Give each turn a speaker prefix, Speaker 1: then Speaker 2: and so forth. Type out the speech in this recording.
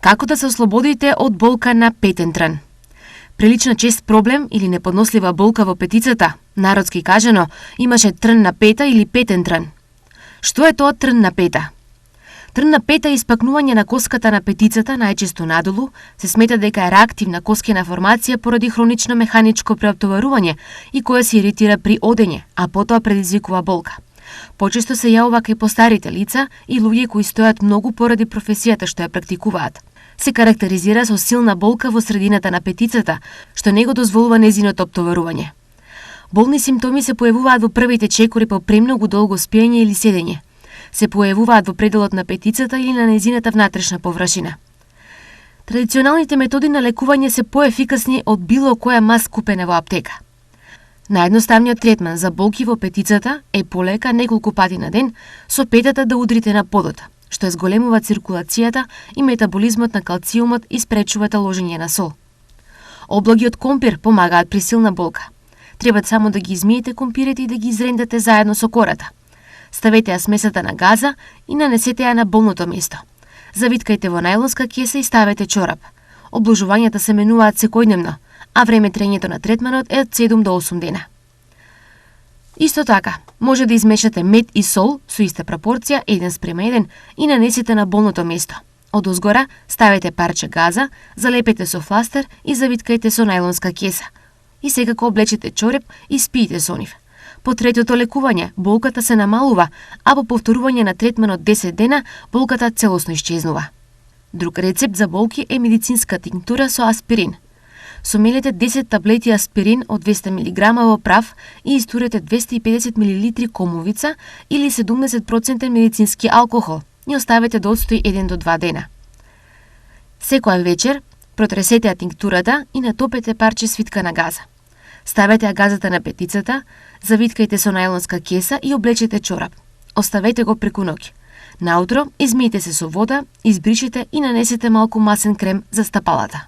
Speaker 1: Како да се ослободите од болка на петен трн? Прилично чест проблем или неподнослива болка во петицата, народски кажано, имаше трн на пета или петен трн. Што е тоа трн на пета? Трн на пета е испакнување на коската на петицата, најчесто надолу, се смета дека е реактивна коскена формација поради хронично механичко преоптоварување и која се иритира при одење, а потоа предизвикува болка. Почесто се јавува кај постарите лица и луѓе кои стојат многу поради професијата што ја практикуваат. Се карактеризира со силна болка во средината на петицата, што не го дозволува незиното оптоварување. Болни симптоми се појавуваат во првите чекори по премногу долго спиење или седење. Се појавуваат во пределот на петицата или на незината внатрешна површина. Традиционалните методи на лекување се поефикасни од било која мас купена во аптека. Наједноставниот третман за болки во петицата е полека неколку пати на ден со петата да удрите на подот, што зголемува циркулацијата и метаболизмот на калциумот и спречува таложење на сол. Облаги од компир помагаат при силна болка. Треба само да ги измиете компирите и да ги изрендате заедно со кората. Ставете ја смесата на газа и нанесете ја на болното место. Завиткајте во најлонска кеса и ставете чорап. Обложувањата се менуваат секојдневно, а време трењето на третманот е од 7 до 8 дена. Исто така, може да измешате мед и сол со иста пропорција 1:1 и нанесете на болното место. Одозгора ставете парче газа, залепете со фластер и завиткајте со најлонска кеса. И секако облечете чорап и спиете со нив. По третото лекување, болката се намалува, а по повторување на третманот 10 дена, болката целосно исчезнува. Друг рецепт за болки е медицинска тинктура со аспирин. Сомелете 10 таблети аспирин од 200 мг во прав и истурете 250 мл комовица или 70% медицински алкохол и оставете да отстои 1 до 2 дена. Секоја вечер протресете ја тинктурата и натопете парче свитка на газа. Ставете ја газата на петицата, завиткајте со најлонска кеса и облечете чорап. Оставете го преку ноќ. Наутро измиете се со вода, избришете и нанесете малку масен крем за стапалата.